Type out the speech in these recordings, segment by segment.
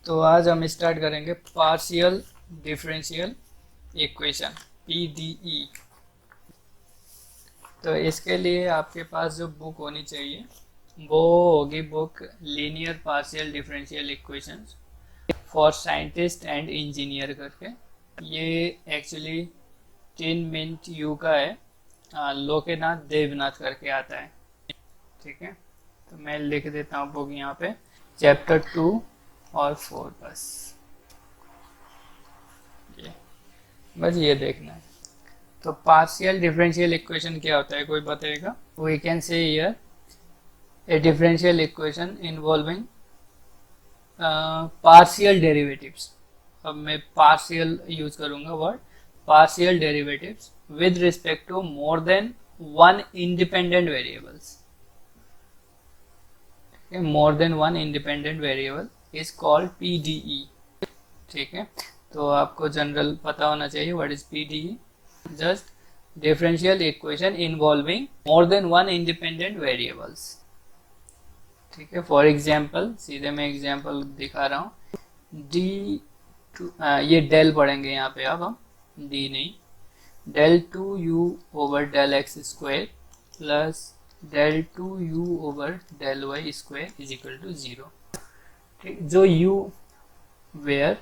तो आज हम स्टार्ट करेंगे पार्शियल डिफरेंशियल इक्वेशन पीडीई। तो इसके लिए आपके पास जो बुक होनी चाहिए वो होगी book linear partial differential equations for scientist and engineer करके। ये एक्चुअली टिन मिंट यू का है, लोकेनाथ देवनाथ करके आता है। ठीक है, तो मैं लिख देता हूँ बुक यहाँ पे, चैप्टर 2 और 4 ये बस ये देखना है। तो पार्शियल डिफरेंशियल इक्वेशन क्या होता है, कोई बताएगा? We can say here a differential equation involving partial derivatives. अब मैं पार्शियल यूज करूंगा word, partial derivatives with respect to more than one independent variables. More than one independent variable is called PDE. ठीक है, तो आपको general पता होना चाहिए what is PDE. Just differential equation involving more than one independent variables. ठीक है, for example सीधे मैं एग्जाम्पल दिखा रहा हूँ। डी टू, ये डेल पढ़ेंगे यहाँ पे, अब हम डी नहीं, del two u over del x square plus del two u over del y square is equal to 0। ठीक, जो यू वेयर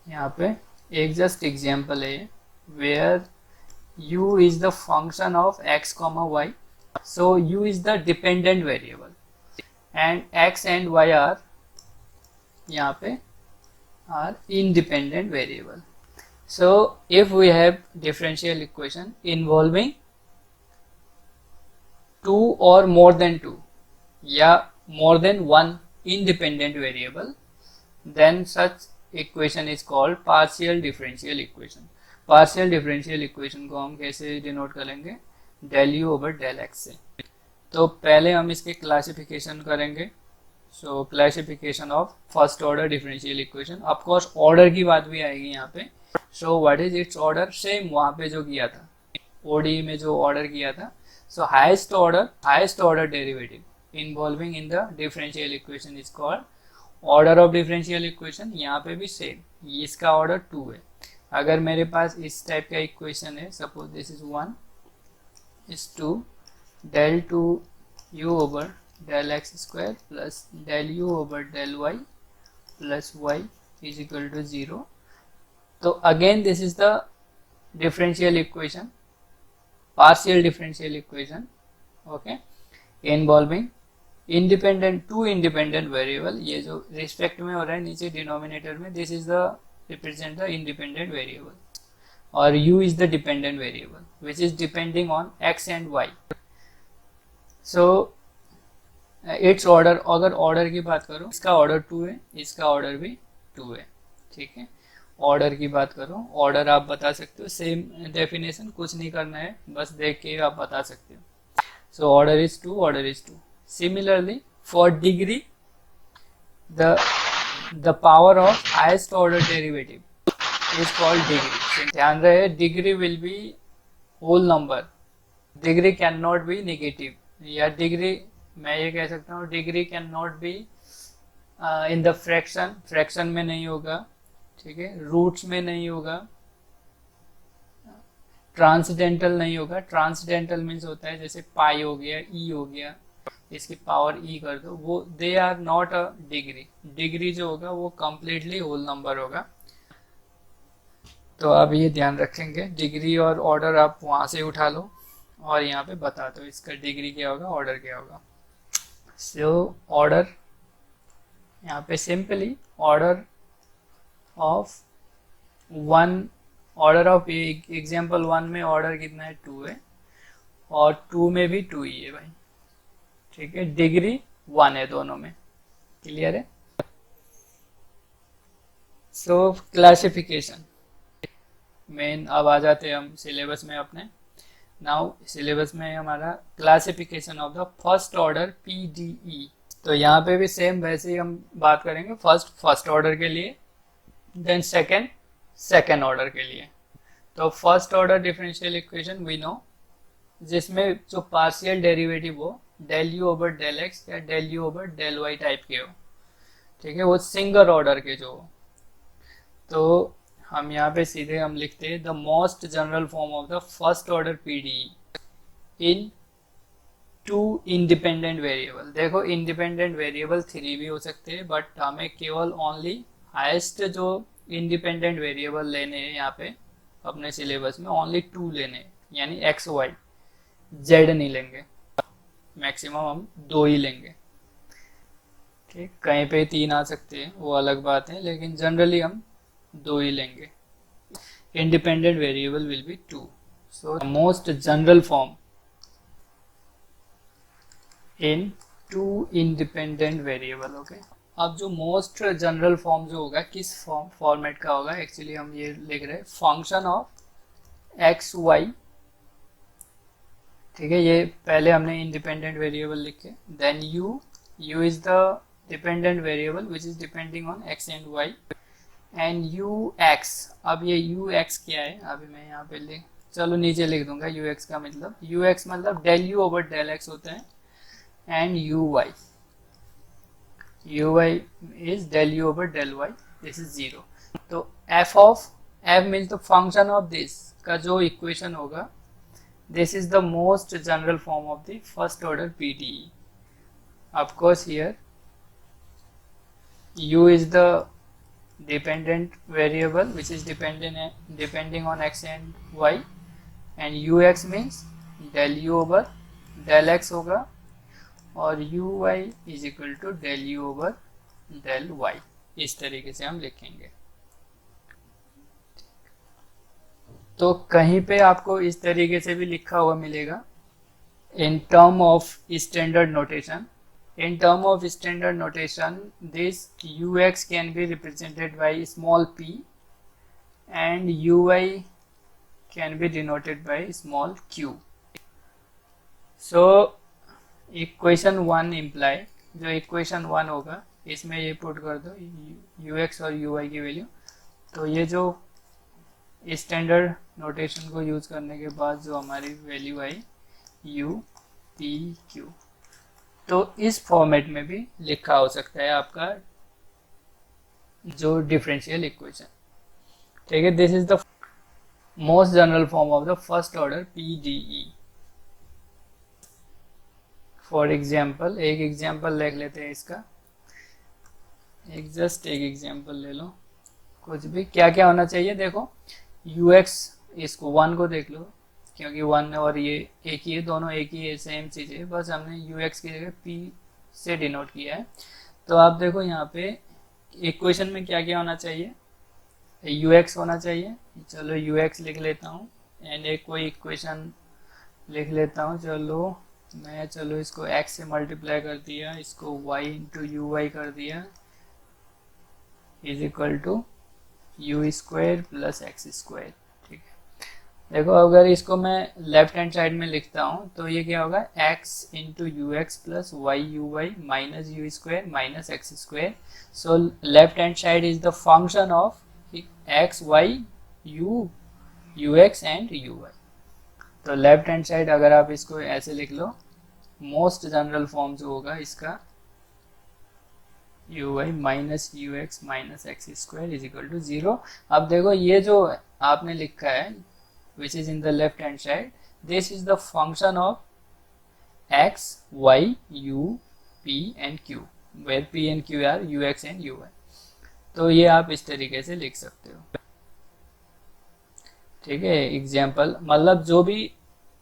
यहाँ पे एक जस्ट एग्जाम्पल है, where u is the function of x comma y, so u is the dependent variable and x and y are यहाँ पे are independent variable. So if we have differential equation involving two or more than two या more than one independent variable, then such equation is called partial differential equation. Partial differential equation को हम कैसे denote करेंगे? Del u over del x से। तो पहले हम इसके क्लासिफिकेशन करेंगे। So classification of first order differential equation, of course order की बात भी आएगी यहाँ पे। So what is its order? Same वहाँ पे जो किया था ओडी में जो ऑर्डर किया था। सो highest order derivative involving in the differential equation is called order of differential equation. यहाँ पे भी सेम, इसका ऑर्डर 2 है। अगर मेरे पास इस टाइप का इक्वेशन है, suppose this is 1 is 2 del two u over del x square plus del u over del y plus y is equal to 0। तो again this is the differential equation, partial differential equation, okay, involving two independent variable. ये जो respect में हो रहा है नीचे denominator में, this is the represent the independent variable or u is the dependent variable which is depending on x and y. So its order, अगर order की बात करो, इसका ऑर्डर 2 है, इसका ऑर्डर भी 2 है। ठीक है, ऑर्डर की बात करो, ऑर्डर आप बता सकते हो, सेम डेफिनेशन, कुछ नहीं करना है, बस देख के आप बता सकते हो। So order is 2, order is 2। Similarly for degree, the power of highest order derivative is called degree. ध्यान रहे, degree will be whole number, degree cannot be negative, या degree मैं ये कह सकता हूँ degree cannot be in the fraction में नहीं होगा। ठीक है, रूट्स में नहीं होगा, ट्रांसडेंटल नहीं होगा। ट्रांसडेंटल मीन्स होता है जैसे पाई हो गया, ई हो गया, इसकी पावर ई कर दो, वो they are not a degree. Degree जो होगा वो कंप्लीटली होल नंबर होगा। तो आप ये ध्यान रखेंगे, डिग्री और ऑर्डर आप वहां से उठा लो और यहाँ पे बता दो इसका डिग्री क्या होगा, ऑर्डर क्या होगा। सो ऑर्डर यहाँ पे simply order of one, order of example 1 में ऑर्डर कितना है? 2 है, और 2 में भी 2 ही है भाई। ठीक है, डिग्री 1 है दोनों में, क्लियर है? सो क्लासिफिकेशन मेन, अब आ जाते हैं हम सिलेबस में अपने। नाउ सिलेबस में हमारा classification of the first order PDE. तो यहाँ पे भी सेम वैसे ही हम बात करेंगे, फर्स्ट ऑर्डर के लिए, देन सेकेंड ऑर्डर के लिए। तो first order differential equation we know, जिसमें जो पार्शियल डेरिवेटिव हो del u over del x या del u over del y type के हो। ठीक है, वो सिंगल ऑर्डर के जो। तो हम यहाँ पे सीधे हम लिखते हैं the most general form of the first order PDE in two independent variable. देखो इंडिपेंडेंट वेरिएबल 3 भी हो सकते हैं, बट हमें केवल ओनली हाईएस्ट जो इंडिपेंडेंट वेरिएबल लेने हैं यहाँ पे अपने सिलेबस में, ओनली 2 लेने हैं, यानी एक्स वाई, जेड नहीं लेंगे। मैक्सिमम हम 2 ही लेंगे। ठीक, कहीं पे 3 आ सकते हैं, वो अलग बात है, लेकिन जनरली हम 2 ही लेंगे। Independent variable will be 2। So most general form in 2 independent variable. Okay, अब जो मोस्ट जनरल फॉर्म जो होगा किस फॉर्मेट का होगा, एक्चुअली हम ये लिख रहे हैं फंक्शन ऑफ एक्स वाई। ठीक है, ये पहले हमने इंडिपेंडेंट वेरिएबल लिखे, then u is the dependent variable which is depending on x and y, and u x. अब ये यू एक्स क्या है, अभी मैं यहाँ पे चलो नीचे लिख दूंगा। यू एक्स का मतलब, यू एक्स मतलब del u over del x होता है, and uy is del u over del y, this is 0। तो f means the function of this का जो इक्वेशन होगा, this is the most general form of the first order PDE। of course here u is the dependent variable which is depending on x and y, and ux means del u over del x होगा, और u y is equal to del u over del y. इस तरीके से हम लिखेंगे। तो कहीं पे आपको इस तरीके से भी लिखा हुआ मिलेगा in term of standard notation. In term of standard notation this u x can be represented by small p and u y can be denoted by small q. So equation 1 imply, जो equation 1 होगा इसमें ये put कर दो u x और u y की value. तो ये जो स्टैंडर्ड नोटेशन को यूज करने के बाद जो हमारी वैल्यू आई यू पी क्यू, तो इस फॉर्मेट में भी लिखा हो सकता है आपका जो डिफरेंशियल इक्वेशन। ठीक है, this is the most general form of the first order PDE. For example, एक एग्जाम्पल लिख लेते हैं इसका, जस्ट एक एग्जाम्पल ले लो, कुछ भी। क्या क्या होना चाहिए, देखो यू एक्स, इसको 1 को देख लो, क्योंकि 1 और ये एक ही है, दोनों एक ही है, सेम चीज़ है, बस हमने यू एक्स की जगह पी से डिनोट किया है। तो आप देखो यहाँ पे इक्वेशन में क्या क्या होना चाहिए, यू एक्स होना चाहिए। चलो यू एक्स लिख लेता हूँ, एंड एक कोई इक्वेशन लिख लेता हूँ। चलो इसको x से मल्टीप्लाई कर दिया, इसको y इंटू यू वाई कर दिया, is equal to u square plus x square. ठीक है, देखो अगर इसको मैं लेफ्ट हैंड साइड में लिखता हूँ तो ये क्या होगा, x into u x plus y u y minus u square minus x square. So left hand side is the function of x y u x and u y. तो left hand side अगर आप इसको ऐसे लिख लो, most general form जो होगा इसका u y minus u x minus x square is equal to 0। अब देखो ये जो आपने लिखा है which is in the left hand side, this is the function of x y u p and q, where p and q are u x and u y. तो ये आप इस तरीके से लिख सकते हो। ठीक है, एग्जाम्पल मतलब जो भी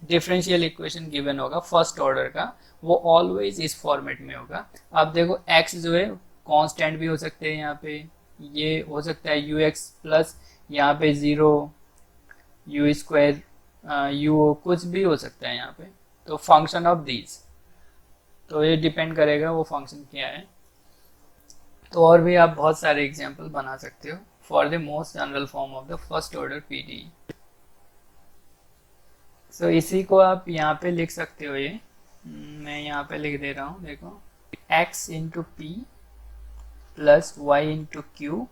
डिफरेंशियल इक्वेशन गिवन होगा फर्स्ट ऑर्डर का, वो ऑलवेज इस फॉर्मेट में होगा। अब देखो x जो है कांस्टेंट भी हो सकते हैं, यहाँ पे ये हो सकता है यू एक्स प्लस यहाँ पे 0 यू स्क्वायर यू, कुछ भी हो सकता है यहाँ पे। तो फंक्शन ऑफ दीज, तो ये डिपेंड करेगा वो फंक्शन क्या है। तो और भी आप बहुत सारे एग्जाम्पल बना सकते हो for the most general form of the first order PDE. So इसी को आप यहाँ पे लिख सकते हो, ये मैं यहाँ पे लिख दे रहा हूँ, देखो x into p plus y into q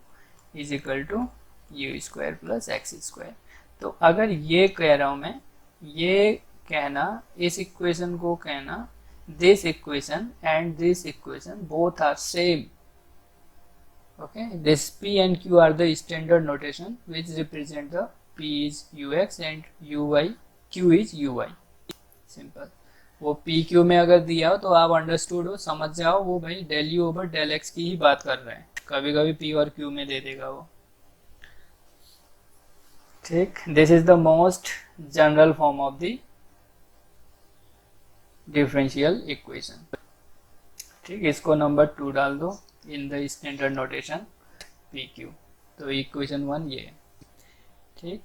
is equal to u square plus x square. तो अगर ये कह रहा हूँ मैं, ये कहना, इस इक्वेशन को कहना this equation and this equation both are same, Okay, this P and Q are the standard notation which represent the P is Ux and Uy, Q is Uy. Simple. वो पी क्यू में अगर दिया हो तो आप understood हो, समझ जाओ वो भाई del u over del x की ही बात कर रहे हैं. कभी कभी पी और क्यू में दे देगा वो. ठीक, this is the most general form of the differential equation. ठीक, इसको नंबर 2 डाल दो in the standard notation P Q. तो इक्वेशन 1 ये है. ठीक.